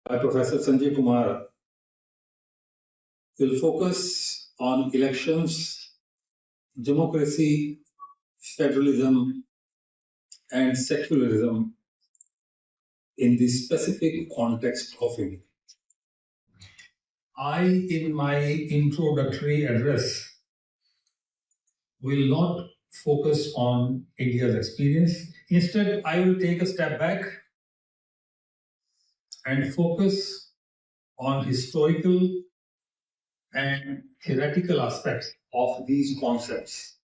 Professor Sanjay Kumar will focus on elections, democracy, federalism, and secularism in the specific context of India. I, in my introductory address, will not focus on India's experience. Instead, I will take a step back and focus on historical and theoretical aspects of these concepts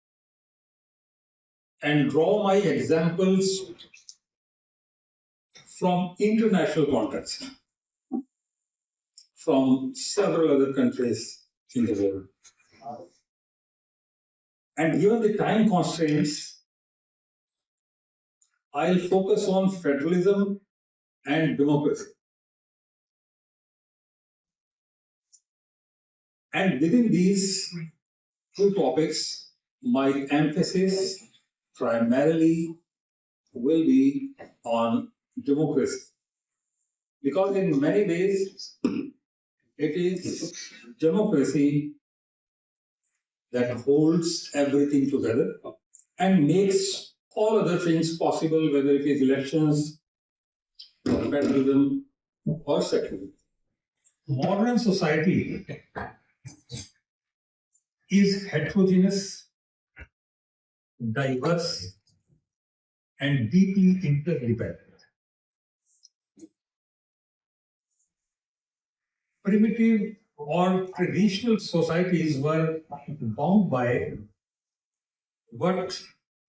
and draw my examples from international context, from several other countries in the world. And given the time constraints, I'll focus on federalism and democracy. And within these two topics, my emphasis primarily will be on democracy. Because in many ways, it is democracy that holds everything together and makes all other things possible, whether it is elections, federalism, or secularism. Modern society is heterogeneous, diverse, and deeply interdependent. Primitive or traditional societies were bound by what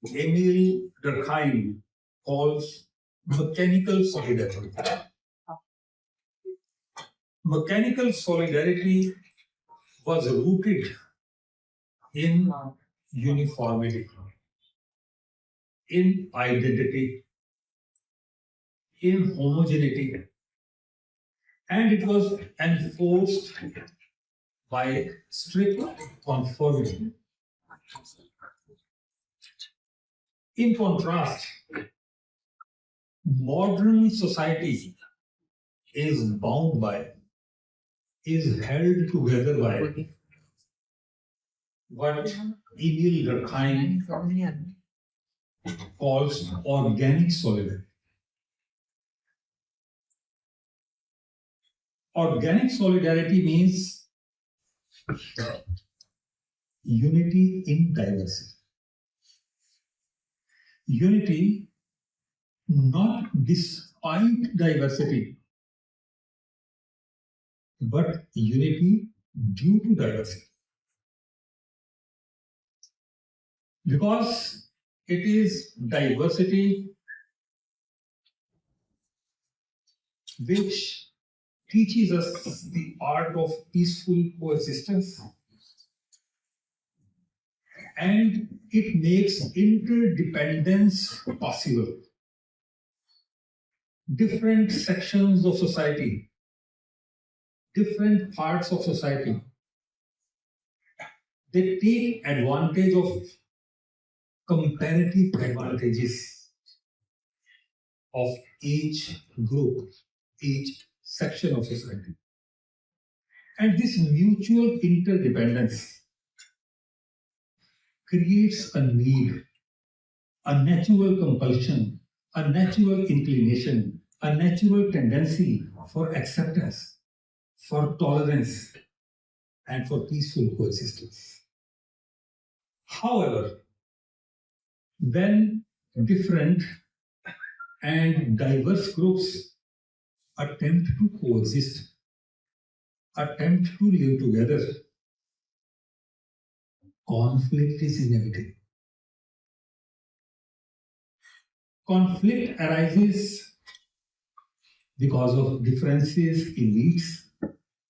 Emile Durkheim calls mechanical solidarity. Mechanical solidarity was rooted in uniformity, in identity, in homogeneity, and it was enforced by strict conformity. In contrast, modern society is bound by, is held together by what Emile Durkheim calls organic solidarity. Organic solidarity means unity in diversity. Unity not despite diversity, but unity due to diversity. Because it is diversity which teaches us the art of peaceful coexistence, and it makes interdependence possible. Different sections of society, different parts of society, they take advantage of comparative advantages of each group, each section of society. And this mutual interdependence creates a need, a natural compulsion, a natural inclination, a natural tendency for acceptance, for tolerance, and for peaceful coexistence. However, when different and diverse groups attempt to coexist, attempt to live together, conflict is inevitable. Conflict arises because of differences in needs,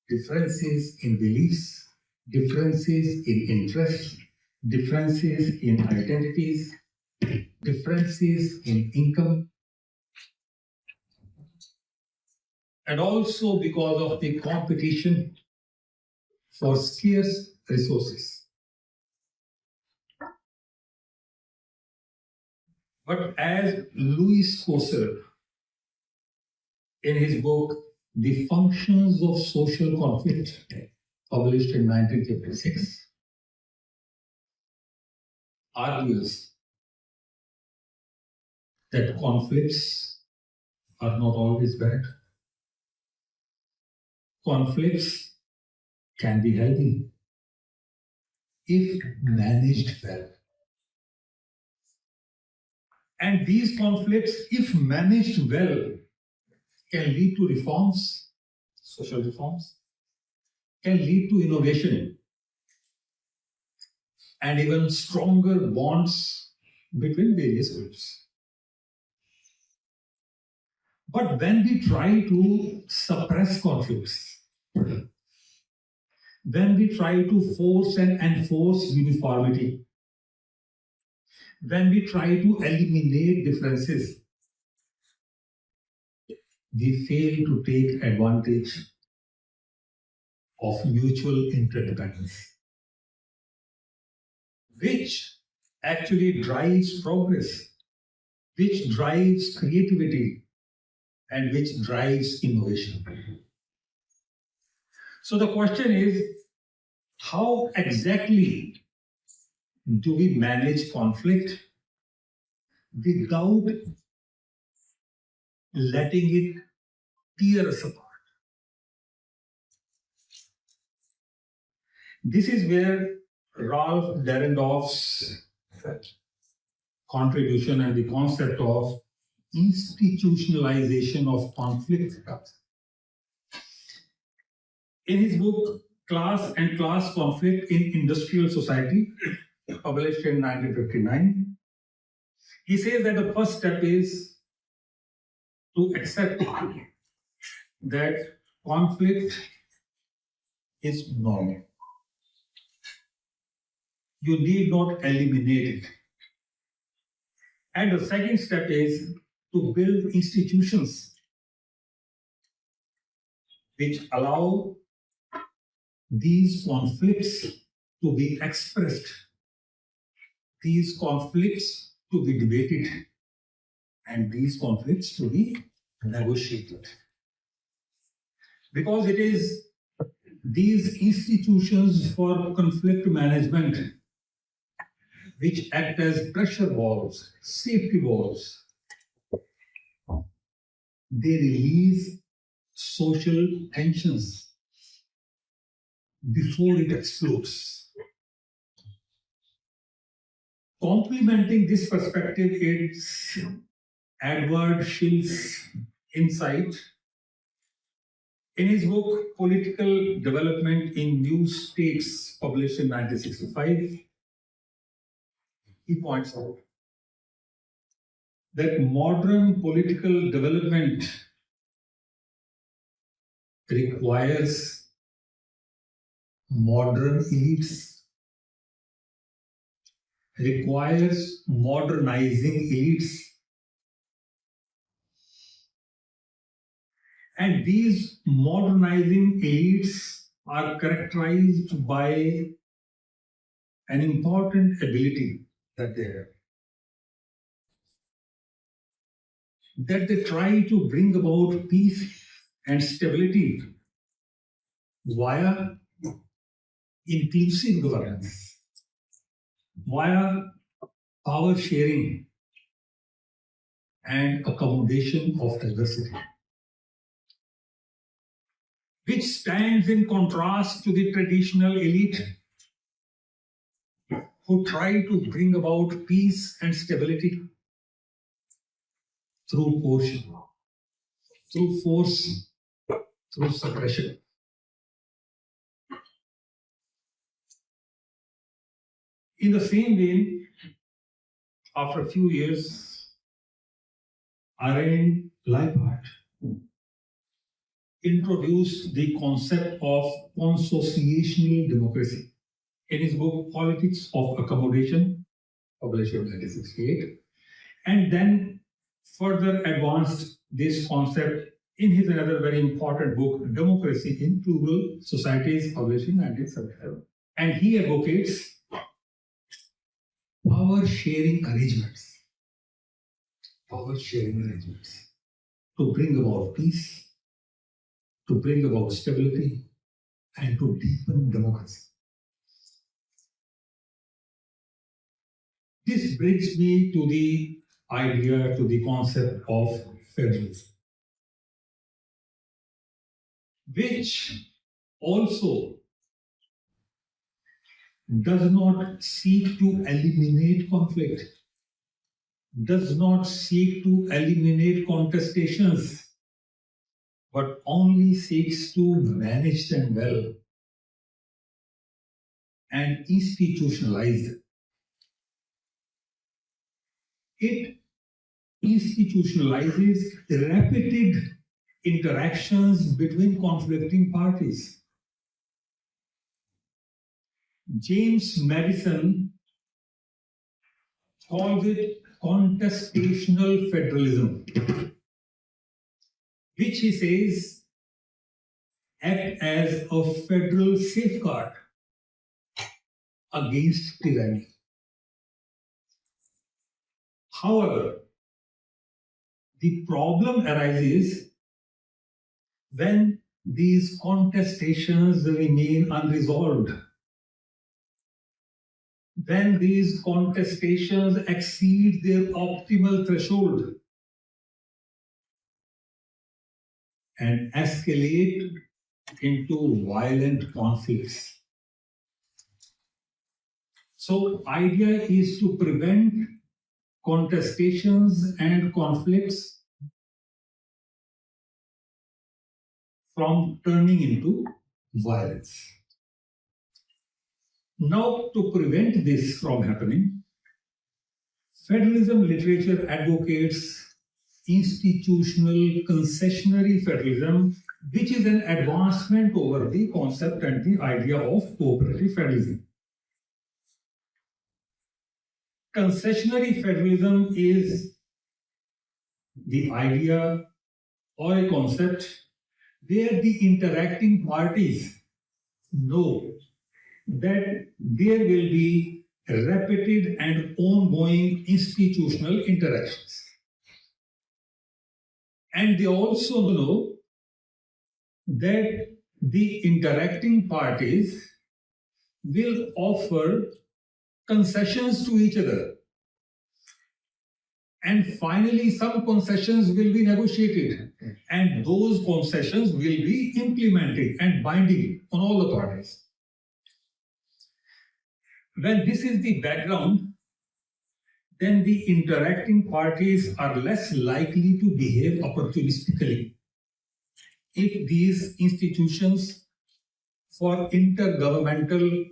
differences in beliefs, differences in interests, differences in identities, differences in income, and also because of the competition for scarce resources. But as Louis Coser, in his book The Functions of Social Conflict, published in 1956, argues that conflicts are not always bad. Conflicts can be healthy if managed well. And these conflicts, if managed well, can lead to reforms, social reforms, can lead to innovation, and even stronger bonds between various groups. But when we try to suppress conflicts, when we try to force and enforce uniformity, when we try to eliminate differences, we fail to take advantage of mutual interdependence, which actually drives progress, which drives creativity, and which drives innovation. So the question is, how exactly do we manage conflict without letting it tear us apart? This is where Ralph Dahrendorf's contribution and the concept of institutionalization of conflict comes. In his book, Class and Class Conflict in Industrial Society, published in 1959, he says that the first step is to accept that conflict is normal. You need not eliminate it. And the second step is to build institutions which allow these conflicts to be expressed, these conflicts to be debated, and these conflicts to be negotiated. Because it is these institutions for conflict management which act as pressure valves, safety valves. They release social tensions before it explodes. Complementing this perspective is Edward Shill's insight. In his book, Political Development in New States, published in 1965, he points out that modern political development requires modern elites, requires modernizing elites. And these modernizing elites are characterized by an important ability that they have, that they try to bring about peace and stability via inclusive governance, via power sharing and accommodation of diversity, which stands in contrast to the traditional elite who try to bring about peace and stability through coercion, through force, through suppression. In the same vein, after a few years, Arend Leiphardt introduced the concept of consociational democracy in his book Politics of Accommodation, published in 1968, and then further advanced this concept in his another very important book, Democracy in Plural Societies, published in 1977. And he advocates power sharing arrangements to bring about peace, to bring about stability and to deepen democracy. This brings me to the idea, to the concept of federalism, which also does not seek to eliminate conflict, does not seek to eliminate contestations, but only seeks to manage them well and institutionalize them. It institutionalizes repeated interactions between conflicting parties. James Madison calls it contestational federalism, which he says act as a federal safeguard against tyranny. However, the problem arises when these contestations remain unresolved, when these contestations exceed their optimal threshold and escalate into violent conflicts. So, idea is to prevent contestations and conflicts from turning into violence. Now, to prevent this from happening, federalism literature advocates institutional concessionary federalism, which is an advancement over the concept and the idea of cooperative federalism. Concessionary federalism is the idea or a concept where the interacting parties know that there will be repeated and ongoing institutional interactions. And they also know that the interacting parties will offer concessions to each other. And finally, some concessions will be negotiated, and those concessions will be implemented and binding on all the parties. When this is the background, then the interacting parties are less likely to behave opportunistically. If these institutions for intergovernmental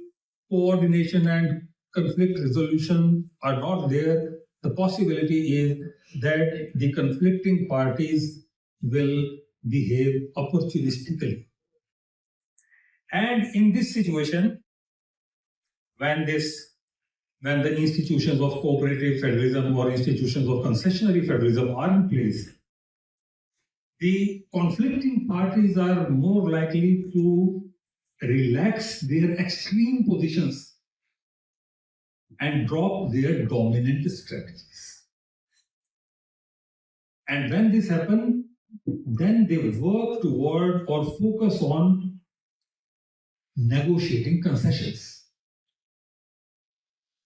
coordination and conflict resolution are not there, the possibility is that the conflicting parties will behave opportunistically. And in this situation, when the institutions of cooperative federalism or institutions of concessionary federalism are in place, the conflicting parties are more likely to relax their extreme positions and drop their dominant strategies. And when this happens, then they work toward or focus on negotiating concessions.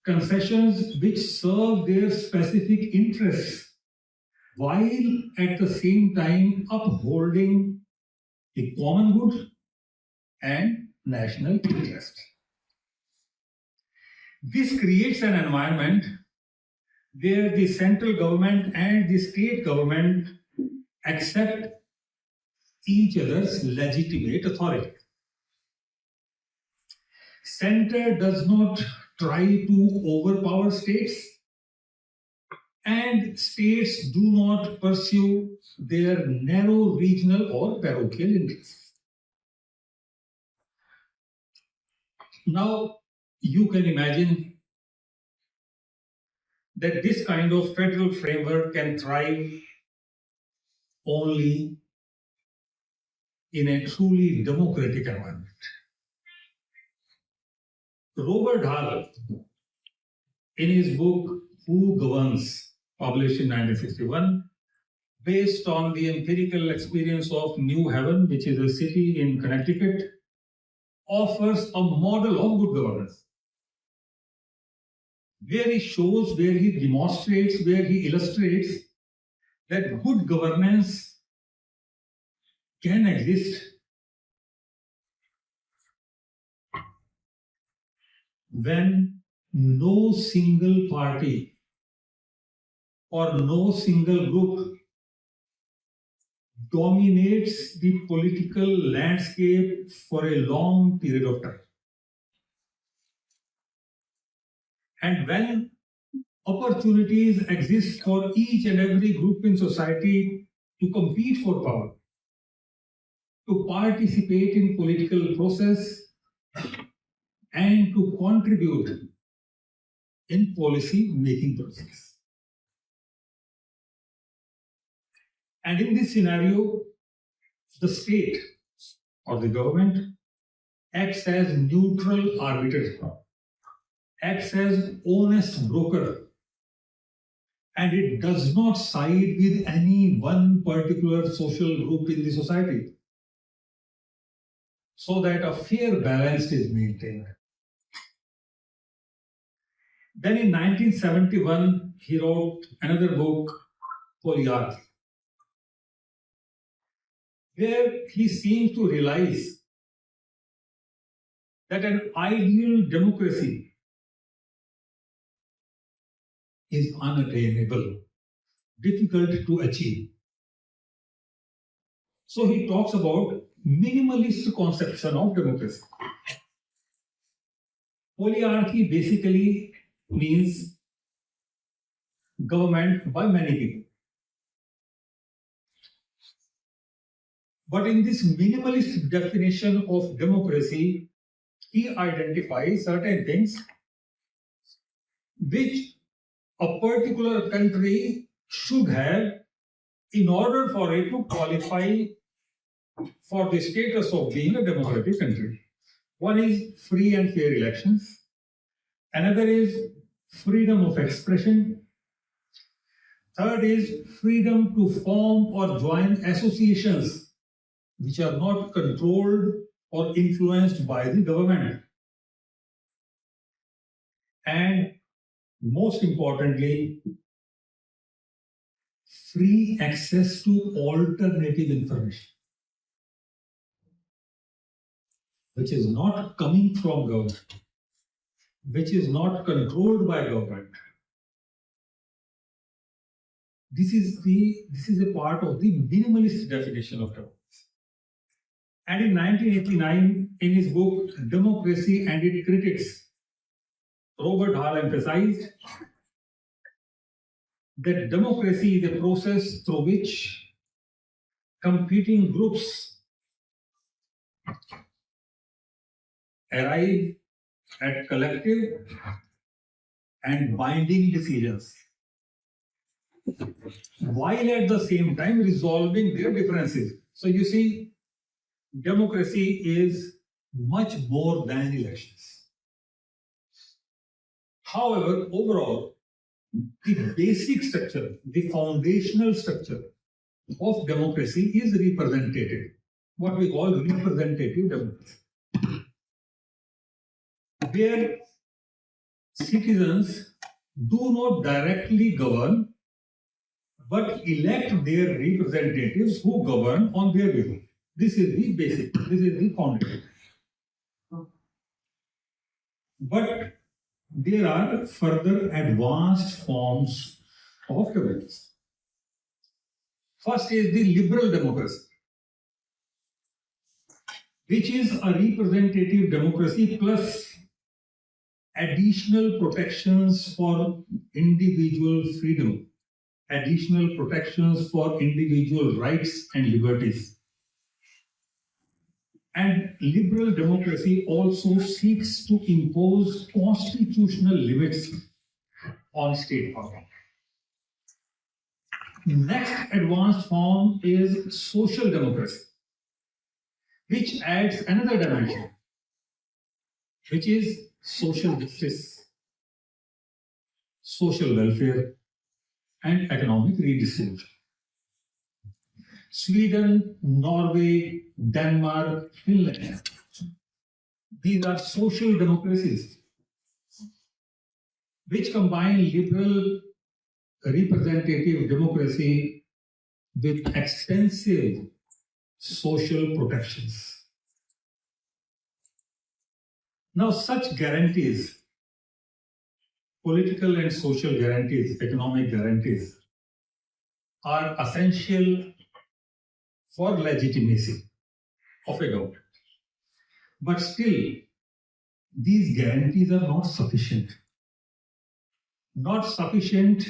Concessions which serve their specific interests, while at the same time upholding the common good and national interest. This creates an environment where the central government and the state government accept each other's legitimate authority. Center does not try to overpower states, and states do not pursue their narrow regional or parochial interests. Now, you can imagine that this kind of federal framework can thrive only in a truly democratic environment. Robert Hall, in his book Who Governs, published in 1961, based on the empirical experience of New Haven, which is a city in Connecticut, offers a model of good governance, where he shows, where he demonstrates, where he illustrates that good governance can exist when no single party or no single group dominates the political landscape for a long period of time. And when opportunities exist for each and every group in society to compete for power, to participate in political process, and to contribute in policy making process. And in this scenario, the state or the government acts as neutral arbiter, acts as honest broker, and it does not side with any one particular social group in the society, so that a fair balance is maintained. Then in 1971, he wrote another book, Polyarchy, where he seems to realize that an ideal democracy is unattainable, difficult to achieve. So he talks about minimalist conception of democracy. Polyarchy basically means government by many people. But in this minimalist definition of democracy, he identifies certain things which a particular country should have in order for it to qualify for the status of being a democratic country. One is free and fair elections. Another is freedom of expression. Third is freedom to form or join associations which are not controlled or influenced by the government. And most importantly, free access to alternative information, which is not coming from government, which is not controlled by government. This is a part of the minimalist definition of democracy. And in 1989, in his book Democracy and Its Critics, Robert Hall emphasized that democracy is a process through which competing groups arrive at collective and binding decisions, while at the same time resolving their differences. So you see, democracy is much more than elections. However, overall, the basic structure, the foundational structure of democracy is representative, what we call representative democracy, where citizens do not directly govern but elect their representatives who govern on their behalf. This is the basic, this is the foundation. But there are further advanced forms of governance. First is the liberal democracy, which is a representative democracy plus additional protections for individual freedom, additional protections for individual rights and liberties. And liberal democracy also seeks to impose constitutional limits on state power. Next advanced form is social democracy, which adds another dimension, which is social justice, social welfare, and economic redistribution. Sweden, Norway, Denmark, Finland. These are social democracies which combine liberal representative democracy with extensive social protections. Now, such guarantees, political and social guarantees, economic guarantees, are essential for legitimacy of a government. But still, these guarantees are not sufficient. Not sufficient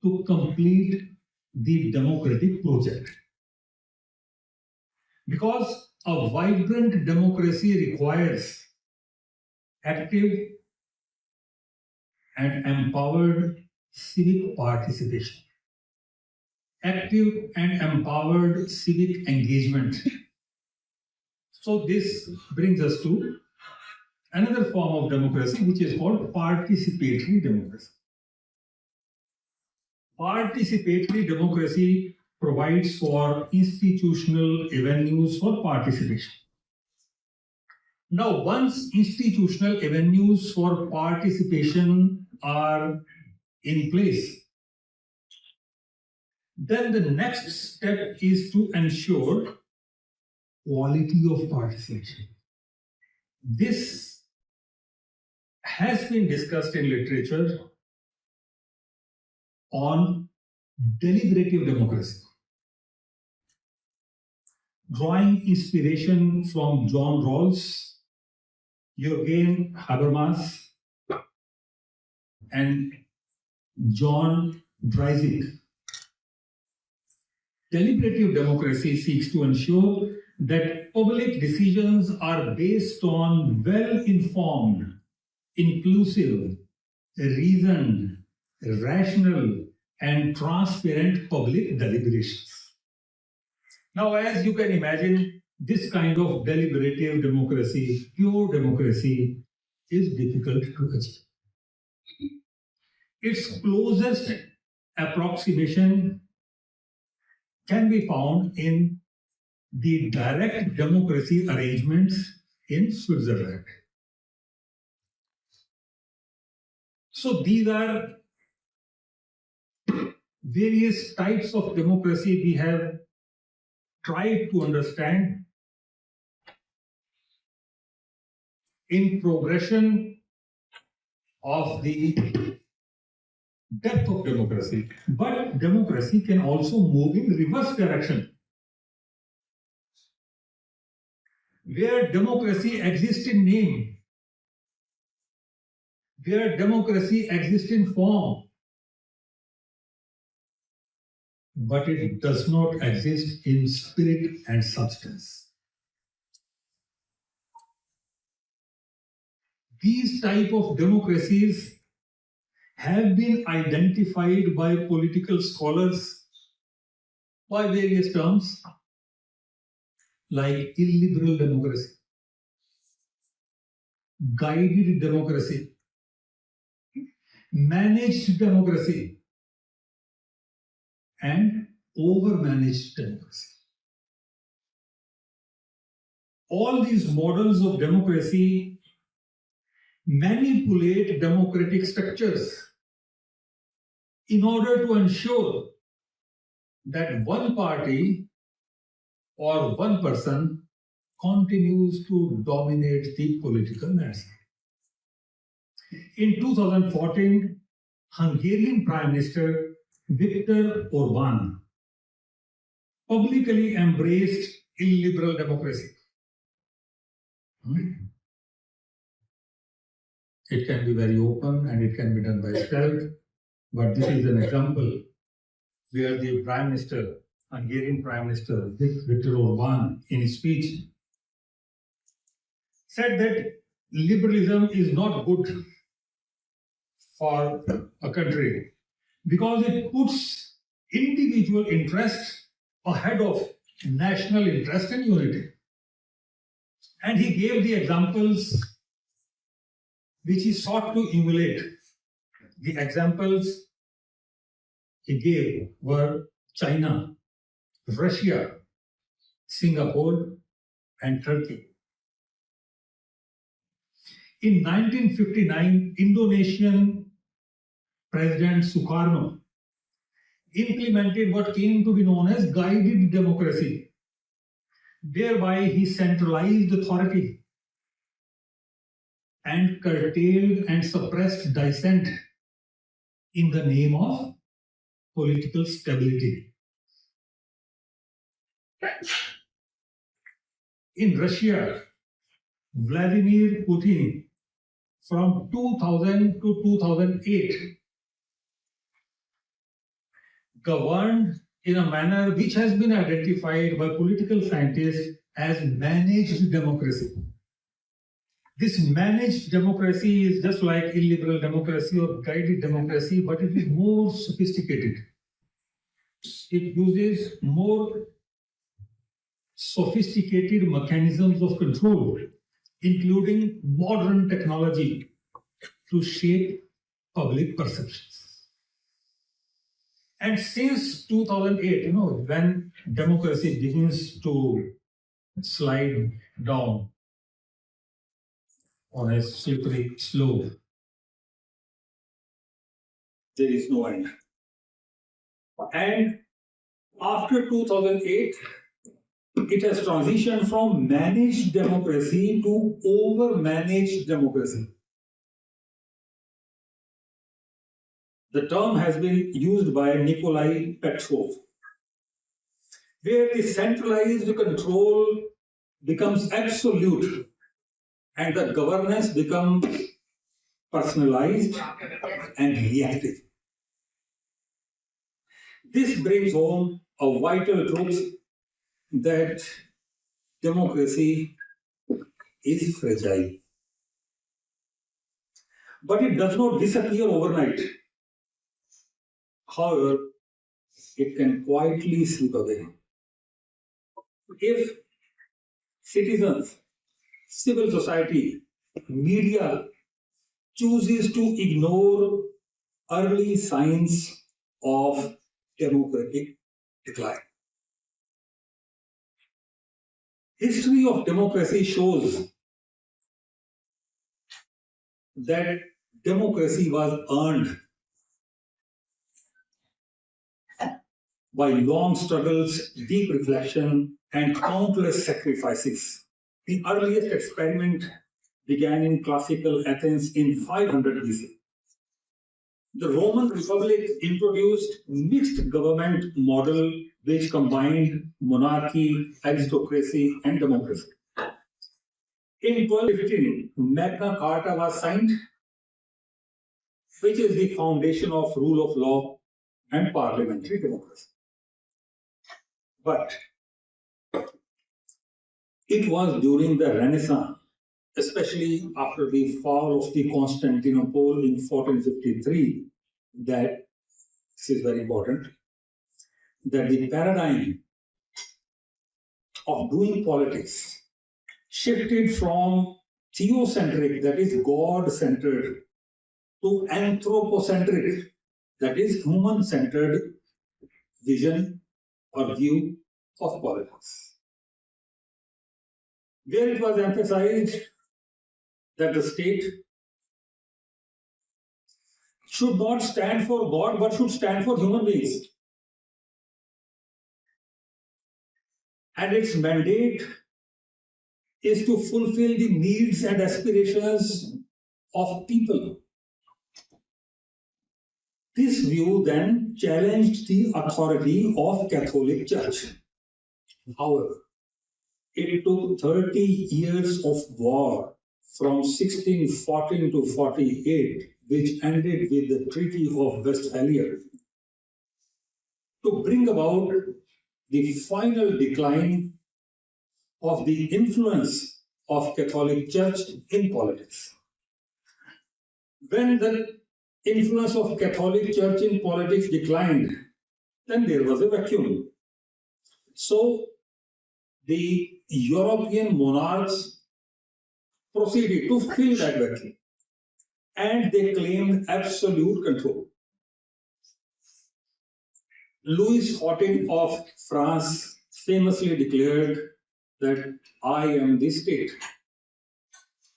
to complete the democratic project. Because a vibrant democracy requires active and empowered civic participation, active and empowered civic engagement. So this brings us to another form of democracy, which is called participatory democracy. Participatory democracy provides for institutional avenues for participation. Now, once institutional avenues for participation are in place, then the next step is to ensure quality of participation. This has been discussed in literature on deliberative democracy, drawing inspiration from John Rawls, Jürgen Habermas, and John Dreiser. Deliberative democracy seeks to ensure that public decisions are based on well-informed, inclusive, reasoned, rational, and transparent public deliberations. Now, as you can imagine, this kind of deliberative democracy, pure democracy, is difficult to achieve. Its closest approximation can be found in the direct democracy arrangements in Switzerland. So these are various types of democracy we have tried to understand in progression of the depth of democracy. But democracy can also move in reverse direction, where democracy exists in name, where democracy exists in form, but it does not exist in spirit and substance. These type of democracies have been identified by political scholars by various terms, like illiberal democracy, guided democracy, managed democracy, and overmanaged democracy. All these models of democracy manipulate democratic structures in order to ensure that one party or one person continues to dominate the political landscape. In 2014, Hungarian Prime Minister Viktor Orban publicly embraced illiberal democracy. It can be very open and it can be done by stealth, but this is an example where the Prime Minister, Hungarian Prime Minister Viktor Orban, in his speech, said that liberalism is not good for a country because it puts individual interest ahead of national interest and unity. And he gave the examples which he sought to emulate. The examples he gave were China, Russia, Singapore, and Turkey. In 1959, Indonesian President Sukarno implemented what came to be known as guided democracy, whereby he centralized authority and curtailed and suppressed dissent in the name of political stability. In Russia, Vladimir Putin, from 2000 to 2008, governed in a manner which has been identified by political scientists as managed democracy. This managed democracy is just like illiberal democracy or guided democracy, but it is more sophisticated. It uses more sophisticated mechanisms of control, including modern technology, to shape public perceptions. And since 2008, when democracy begins to slide down on a slippery slope, there is no end. And after 2008, it has transitioned from managed democracy to over-managed democracy. The term has been used by Nikolai Petrov, where the centralized control becomes absolute and the governance becomes personalized and reactive. This brings home a vital truth that democracy is fragile. But it does not disappear overnight. However, it can quietly slip away. If citizens, civil society, media chooses to ignore early signs of democratic decline. History of democracy shows that democracy was earned by long struggles, deep reflection, and countless sacrifices. The earliest experiment began in classical Athens in 500 BC. The Roman Republic introduced mixed government model which combined monarchy, aristocracy, and democracy. In 1215, Magna Carta was signed, which is the foundation of rule of law and parliamentary democracy. But it was during the Renaissance, especially after the fall of the Constantinople in 1453, that this is very important, that the paradigm of doing politics shifted from theocentric, that is God-centered, to anthropocentric, that is human-centered vision or view of politics, where it was emphasized that the state should not stand for God but should stand for human beings. And its mandate is to fulfill the needs and aspirations of people. This view then challenged the authority of Catholic Church. However, it took 30 years of war from 1614 to 48, which ended with the Treaty of Westphalia, to bring about the final decline of the influence of Catholic Church in politics. When the influence of Catholic Church in politics declined, then there was a vacuum. So the European monarchs proceeded to fill that vacuum, and they claimed absolute control. Louis XIV of France famously declared that I am the state.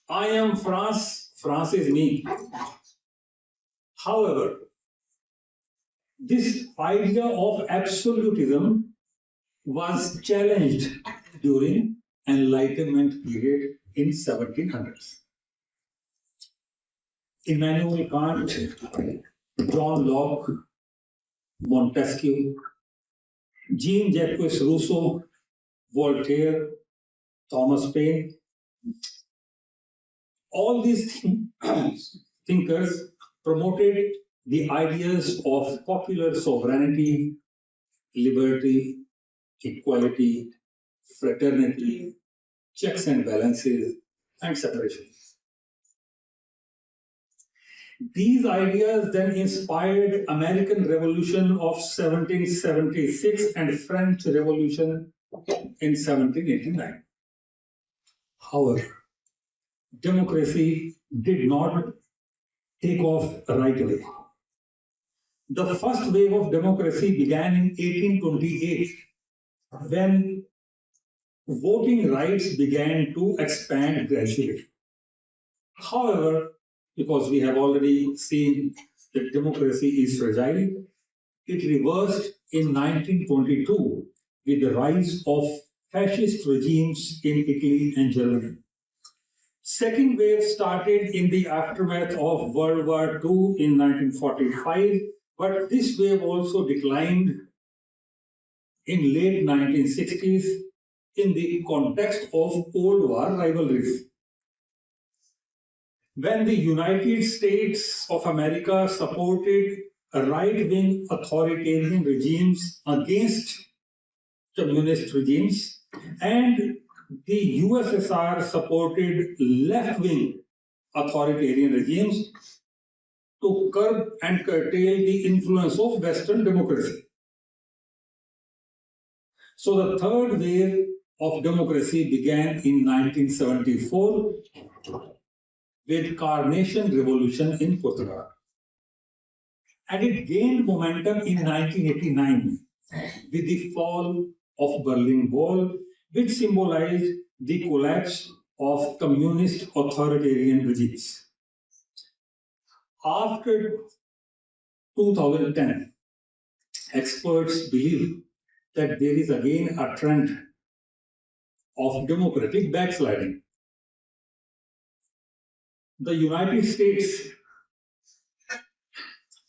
I am France, France is me. However, this idea of absolutism was challenged during Enlightenment period in 1700s. Immanuel Kant, John Locke, Montesquieu, Jean-Jacques Rousseau, Voltaire, Thomas Paine, all these thinkers promoted the ideas of popular sovereignty, liberty, equality, fraternity, checks and balances, and separation. These ideas then inspired American Revolution of 1776 and French Revolution in 1789. However, democracy did not take off right away. The first wave of democracy began in 1828 when voting rights began to expand gradually. However, because we have already seen that democracy is fragile, it reversed in 1922 with the rise of fascist regimes in Italy and Germany. Second wave started in the aftermath of World War II in 1945, but this wave also declined in late 1960s in the context of Cold War rivalries. When the United States of America supported right-wing authoritarian regimes against communist regimes, and the USSR supported left-wing authoritarian regimes to curb and curtail the influence of Western democracy. So the third wave of democracy began in 1974 with Carnation Revolution in Portugal. And it gained momentum in 1989 with the fall of Berlin Wall, which symbolized the collapse of communist authoritarian regimes. After 2010, experts believe that there is again a trend of democratic backsliding. The United States,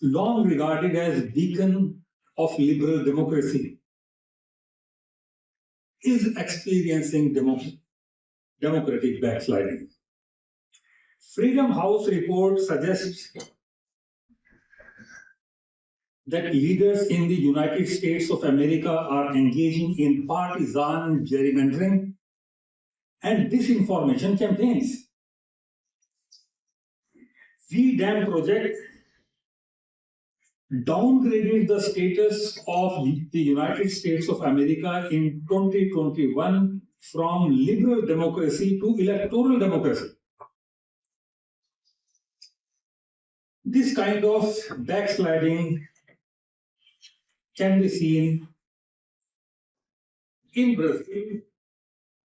long regarded as beacon of liberal democracy, is experiencing democratic backsliding. Freedom House report suggests that leaders in the United States of America are engaging in partisan gerrymandering and disinformation campaigns. We Dam project downgraded the status of the United States of America in 2021 from liberal democracy to electoral democracy. This kind of backsliding can be seen in Brazil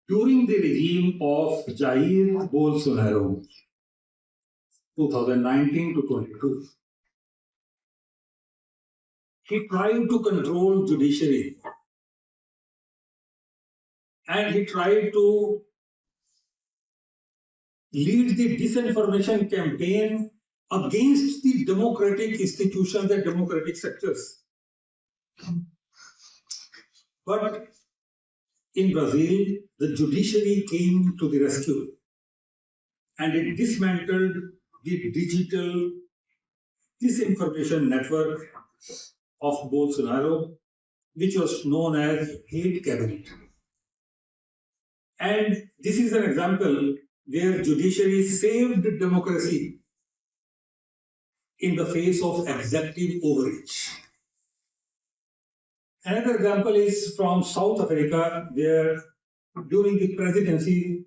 during the regime of Jair Bolsonaro, 2019 to 22. He tried to control judiciary and he tried to lead the disinformation campaign against the democratic institutions and democratic sectors. But in Brazil, the judiciary came to the rescue and it dismantled the digital disinformation network of Bolsonaro, which was known as hate cabinet. And this is an example where judiciary saved democracy in the face of executive overreach. Another example is from South Africa, where during the presidency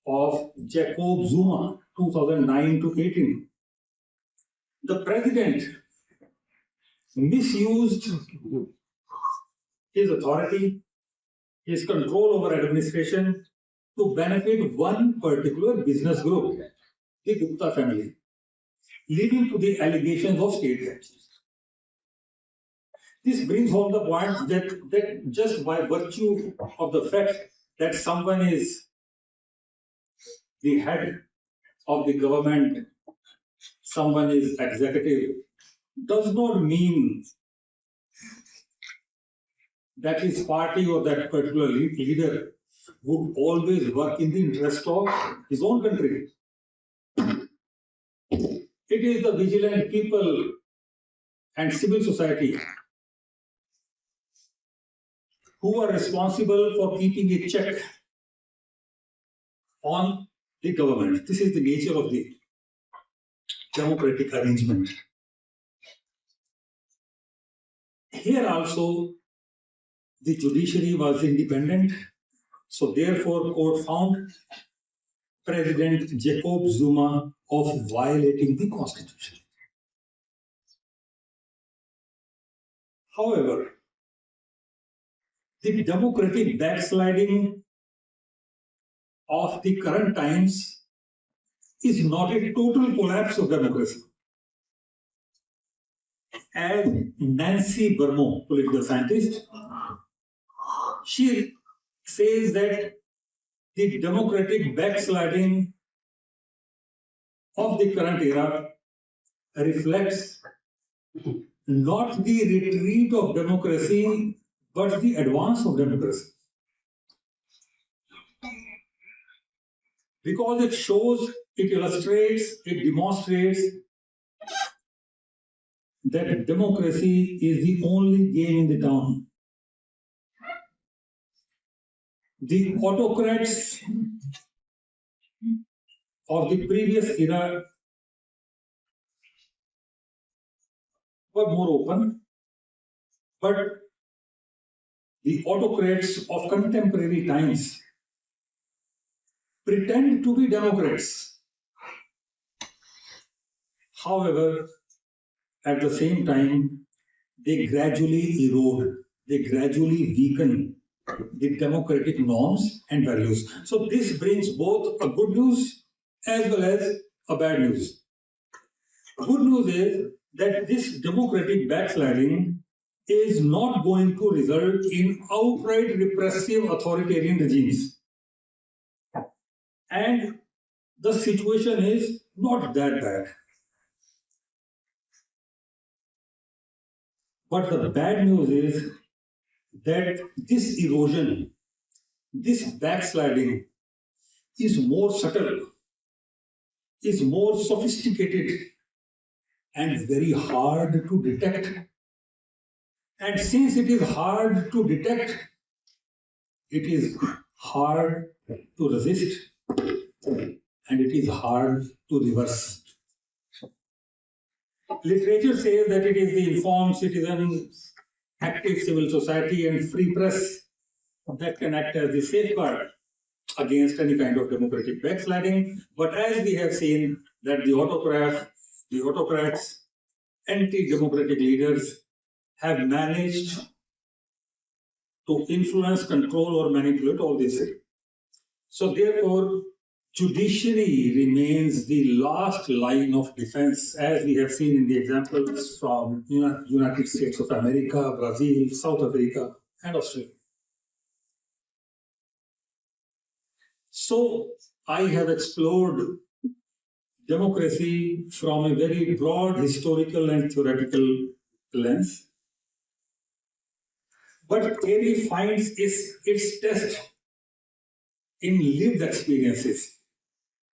of Jacob Zuma, 2009 to 18, the president misused his authority, his control over administration to benefit one particular business group, the Gupta family, leading to the allegations of state capture. This brings home the point that just by virtue of the fact that someone is the head of the government, someone is executive, does not mean that his party or that particular leader would always work in the interest of his own country. It is the vigilant people and civil society who are responsible for keeping a check on the government. This is the nature of the democratic arrangement. Here also, the judiciary was independent, so therefore court found President Jacob Zuma of violating the constitution. However, the democratic backsliding of the current times is not a total collapse of democracy. As Nancy Bermo, political scientist, she says that the democratic backsliding of the current era reflects not the retreat of democracy, but the advance of democracy. Because it shows, it illustrates, it demonstrates that democracy is the only game in the town. The autocrats of the previous era were more open, but the autocrats of contemporary times pretend to be democrats. However, at the same time, they gradually erode, they gradually weaken the democratic norms and values. So this brings both a good news as well as a bad news. Good news is that this democratic backsliding is not going to result in outright repressive authoritarian regimes. And the situation is not that bad. But the bad news is that this erosion, this backsliding is more subtle, is more sophisticated, and very hard to detect. And since it is hard to detect, it is hard to resist, and it is hard to reverse. Literature says that it is the informed citizen, active civil society, and free press that can act as the safeguard against any kind of democratic backsliding. But as we have seen that the autocrats, anti-democratic leaders have managed to influence, control, or manipulate all this. So therefore, judiciary remains the last line of defense, as we have seen in the examples from United States of America, Brazil, South Africa, and Australia. So I have explored democracy from a very broad historical and theoretical lens. But theory finds its test in lived experiences.